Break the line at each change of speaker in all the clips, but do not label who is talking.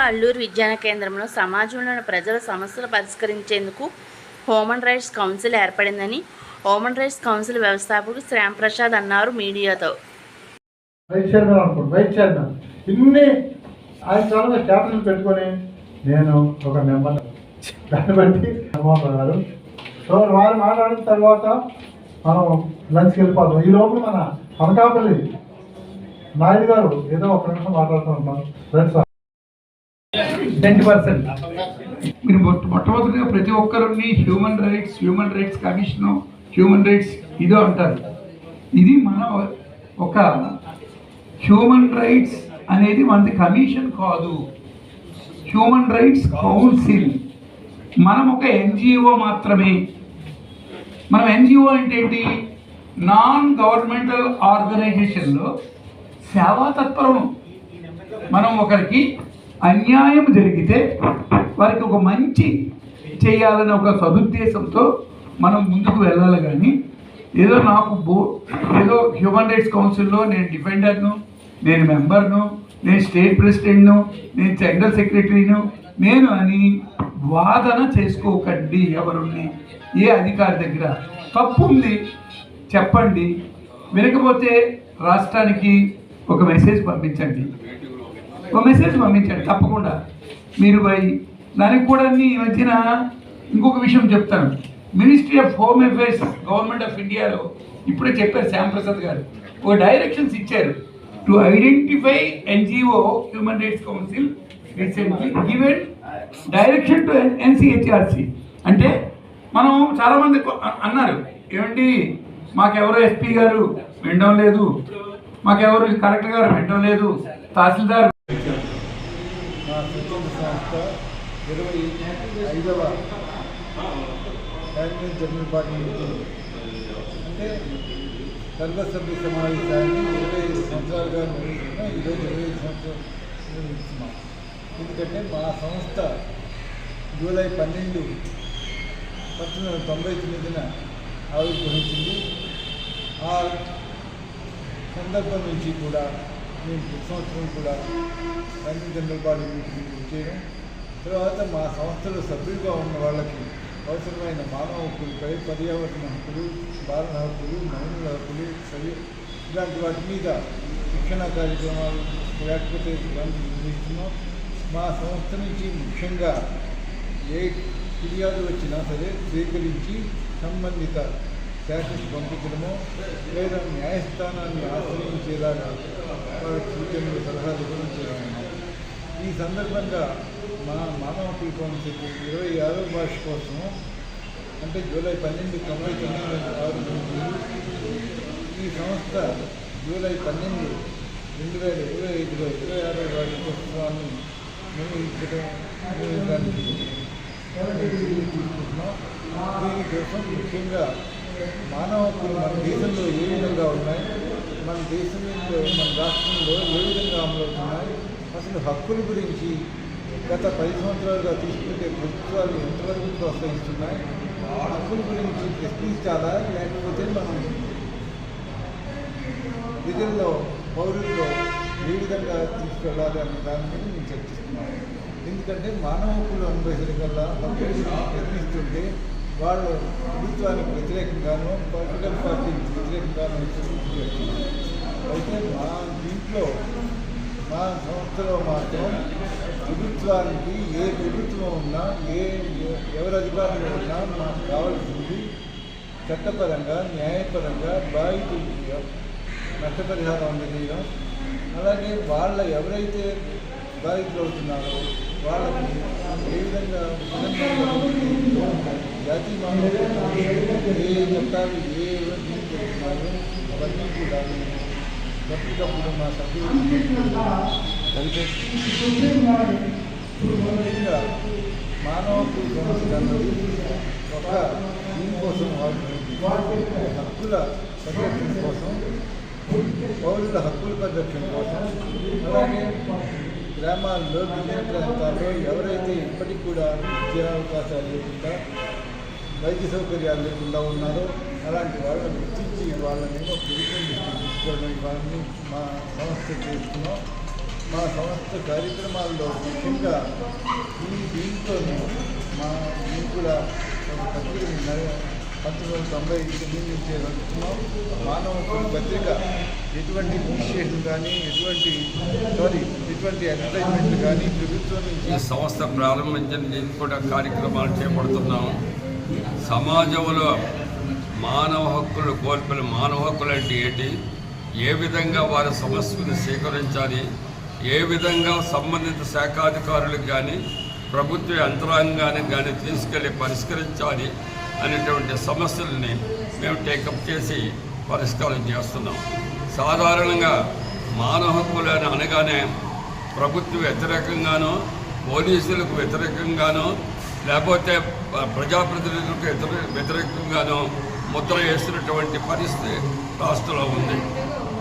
అల్లూరు విజ్ఞాన కేంద్రంలో సమాజంలోని ప్రజల సమస్యలు పరిష్కరించేందుకు హ్యూమన్ రైట్స్ కౌన్సిల్ ఏర్పడిందని హ్యూమన్ రైట్స్ కౌన్సిల్ వ్యవస్థాపకుడు శ్యాంప్రసాద్ అన్నారు మీడియాతో.
ఇన్ని ఆయన చాలా స్టాటస్లు పెట్టుకొని నేను ఒక మెంబర్ దాన్ని బట్టి గారు సో వారు మాట్లాడిన తర్వాత మనం లంచ్కి వెళ్ళిపోతాం. ఈ లోపల మన అనకాపల్లి నాయుడు గారు ఏదో ఒక నిమిషం మాట్లాడుతూ ఉంటాం.
10% మీరు మొట్టమొదటిగా ప్రతి ఒక్కరిని human rights commission human rights ఇదో అంటారు. ఇది మన ఒక హ్యూమన్ రైట్స్ అనేది మనది కమిషన్ కాదు, హ్యూమన్ రైట్స్ కౌన్సిల్. మనం ఒక ఎన్జిఓ మాత్రమే. మనం ఎన్జిఓ అంటే ఏంటి? నాన్ గవర్నమెంటల్ ఆర్గనైజేషన్లో సేవా తత్పరం. మనం ఒకరికి అన్యాయం జరిగితే వారికి ఒక మంచి చేయాలనే ఒక సదుద్దేశంతో మనం ముందుకు వెళ్ళాలి. కానీ ఏదో ఏదో హ్యూమన్ రైట్స్ కౌన్సిల్లో నేను డిఫెండర్ను, నేను మెంబర్ను, నేను స్టేట్ ప్రెసిడెంట్ను, నేను జనరల్ సెక్రటరీను నేను అని వాదన చేసుకోకండి. ఎవరుని ఏ అధికారి దగ్గర తప్పు ఉంది చెప్పండి, వినకపోతే రాష్ట్రానికి ఒక మెసేజ్ పంపించండి. తప్పకుండా మీరు పోయి దానికి కూడా ఈ మధ్యన ఇంకొక విషయం చెప్తాను. Ministry of home affairs government of ఇండియాలో ఇప్పుడే చెప్పారు శ్యాంప్రసాద్ గారు, ఒక డైరెక్షన్స్ ఇచ్చారు to identify NGO human rights council recently given direction to NCHRC. అంటే మనం చాలామంది అన్నారు, ఏమండి మాకెవరో ఎస్పీ గారు వినడం లేదు, మాకెవరు కలెక్టర్ గారు వినడం లేదు, తహసీల్దార్.
మా స్వచ్ఛంద సంస్థ 25వ క్యాబినెట్ జనరల్ బాడీ అంటే సర్వసభ్య సమావేశాన్ని 25 సంవత్సరాలుగా నిర్వహిస్తున్నాం. ఈరోజు 25 సంవత్సరాలు నిర్వహిస్తున్నాం. ఎందుకంటే మా సంస్థ జూలై 12, 1999న ఆవిర్భవించింది. ఆ సందర్భం నుంచి కూడా మేము ప్రతి సంవత్సరం కూడా క్యాబినెట్ జనరల్ బాడీ మీటింగ్ చేయడం, తర్వాత మా సంస్థలో సభ్యులుగా ఉన్న వాళ్ళకి అవసరమైన మానవ హక్కులపై, పర్యావరణ హక్కులు, బాలల హక్కులు, మహిళల హక్కులు, ఇలాంటి వాటి మీద శిక్షణ కార్యక్రమాలు లేకపోతే నిర్వహిస్తున్నాం. మా సంస్థ నుంచి ముఖ్యంగా ఏ ఫిర్యాదు వచ్చినా సరే స్వీకరించి సంబంధిత శాఖకు పంపించడమో లేదా న్యాయస్థానాన్ని ఆశ్రయించేలాగా వాళ్ళకి సూచనలు, సలహాలు ఇవ్వడం చేయాలన్నాం. ఈ సందర్భంగా మా మానవ హక్కుల కౌన్సిల్ 26వ భాష కోసం అంటే జూలై 12, 1999 ఆవిర్భవించింది. ఈ సంస్థ జూలై 12, 2025లో 26వ వార్షికోత్సవాన్ని నిర్వహించడానికి తీసుకుంటున్నాం. దీనికోసం ముఖ్యంగా మానవ హక్కులు మన దేశంలో ఏ విధంగా ఉన్నాయి, మన దేశంలో మన రాష్ట్రంలో ఏ విధంగా అమలవుతున్నాయి, అసలు హక్కుల గురించి గత 10 సంవత్సరాలుగా తీసుకుంటే ప్రభుత్వాలు ఎంతవరకు ప్రోత్సహిస్తున్నాయి, హక్కుల గురించి ప్రశ్నించాలా లేకపోతే మనం విధుల్లో పౌరుల్లో ఏ విధంగా తీసుకెళ్ళాలి అన్న దాని మీద మేము చర్చిస్తున్నాం. ఎందుకంటే మానవ హక్కులు అనుభవించడం వల్ల హక్కుల గురించి ప్రశ్నిస్తుంటే వాళ్ళు ప్రభుత్వానికి వ్యతిరేకంగానో పొలిటికల్ పార్టీకి వ్యతిరేకంగానో అయితే మా దీంట్లో మా సంస్థలో మాత్రం ప్రభుత్వానికి ఏ ప్రభుత్వం ఉన్నా ఎవరి అధికారంలో ఉన్నా మాకు కావాల్సింది చట్టపరంగా, న్యాయపరంగా బాధితులు నష్టపరిహారం అందజేయడం, అలాగే ఎవరైతే బాధితులు అవుతున్నారో వాళ్ళకి ఏ విధంగా జాతి మానవ ఏ చట్టాలు ఏ జరుగుతున్నాయో అవన్నీ కూడా ఎప్పటికప్పుడు మా సభ్యులు ముఖ్యంగా మానవ హక్కుల కౌన్సిల్ అన్నది ఒక దీనికోసం హక్కుల పరిరక్షణ కోసం, పౌరుల హక్కుల పరిరక్షణ కోసం, అలాగే గ్రామాల్లో, గిరిజన ప్రాంతాల్లో ఎవరైతే ఇప్పటికి కూడా విద్యా అవకాశాలు లేకుండా, వైద్య సౌకర్యాలు లేకుండా ఉన్నారో అలాంటి వాళ్ళని గుర్తించి వాళ్ళని ఒక ప్రభుత్వం తీసుకోవడం ఇవన్నీ మా సంస్థ చేస్తున్నాం. మా సంస్థ కార్యక్రమాల్లో ముఖ్యంగా దీంతో మేము కూడా ఒక పత్రికని 1999 నుంచి నడుపుతున్నాం. మానవ హక్కుల పత్రిక ఎటువంటి ఇనిషియేటివ్ కానీ ఎటువంటి అడ్వర్టైజ్మెంట్లు కానీ ప్రభుత్వం నుంచి
ఈ సంస్థ ప్రారంభించిన కూడా కార్యక్రమాలు చేపడుతున్నాము. సమాజంలో మానవ హక్కులు కోల్పోయిన మానవ హక్కులు అంటే ఏంటి, ఏ విధంగా వారి సమస్యను స్వీకరించాలి, ఏ విధంగా సంబంధిత శాఖాధికారులకు కానీ ప్రభుత్వ యంత్రాంగానికి కానీ తీసుకెళ్ళి పరిష్కరించాలి అనేటువంటి సమస్యలని మేము టేకప్ చేసి పరిష్కారం చేస్తున్నాం. సాధారణంగా మానవ హక్కులు అని అనగానే ప్రభుత్వ వ్యతిరేకంగానో పోలీసులకు వ్యతిరేకంగానో లేకపోతే ప్రజాప్రతినిధులకు వ్యతిరేకంగానో ముద్ర వేసినటువంటి పరిస్థితి రాష్ట్రంలో ఉంది.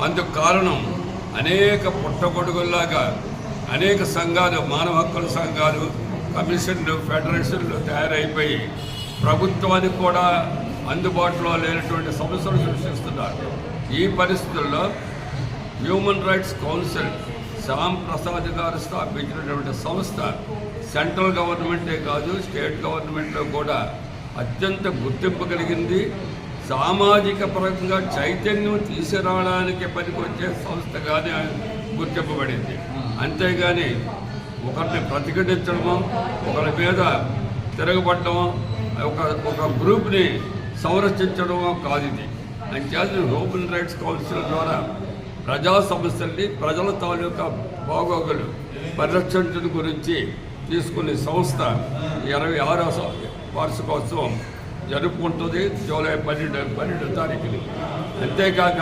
అందుకు కారణం అనేక పుట్టగొడుగుల్లాగా అనేక సంఘాలు, మానవ హక్కుల సంఘాలు, కమిషన్లు, ఫెడరేషన్లు తయారైపోయి ప్రభుత్వానికి కూడా అందుబాటులో లేనటువంటి సమస్యలు సృష్టిస్తున్నారు. ఈ పరిస్థితుల్లో human rights council Shyam Prasad గారు స్థాపించినటువంటి సంస్థ సెంట్రల్ గవర్నమెంటే కాదు, స్టేట్ గవర్నమెంట్లో కూడా అత్యంత గుర్తింపు కలిగింది. సామాజిక పరంగా చైతన్యం తీసుకురావడానికి పనికొచ్చే సంస్థగానే గుర్తింపబడింది. అంతేగాని ఒకరిని ప్రతిఘటించడమో, ఒకరి మీద తిరగబడటమో, ఒక గ్రూప్ని సంరక్షించడమో కాదు ఇది. అంచేత హ్యూమన్ రైట్స్ కౌన్సిల్ ద్వారా ప్రజా సమస్యల్ని, ప్రజల తాలూకా బాగోగులు పరిరక్షించడం గురించి తీసుకునే సంస్థ 26వ వార్షికోత్సవం జరుపుకుంటుంది జూలై 12 తారీఖుని. అంతేకాక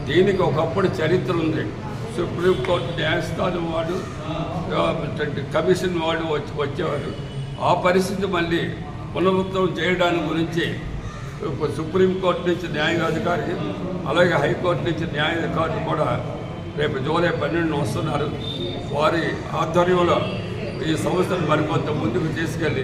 దీనికి ఒకప్పుడు చరిత్ర ఉంది. సుప్రీంకోర్టు న్యాయస్థానం వాడు, కమిషన్ వాడు వచ్చేవారు. ఆ పరిస్థితి మళ్ళీ పునరుద్ధరణ చేయడానికి గురించి సుప్రీంకోర్టు నుంచి న్యాయాధికారి, అలాగే హైకోర్టు నుంచి న్యాయాధికారులు కూడా రేపు జూలై 12 వస్తున్నారు. వారి ఆధ్వర్యంలో ఈ సంస్థను మరికొంత ముందుకు తీసుకెళ్ళి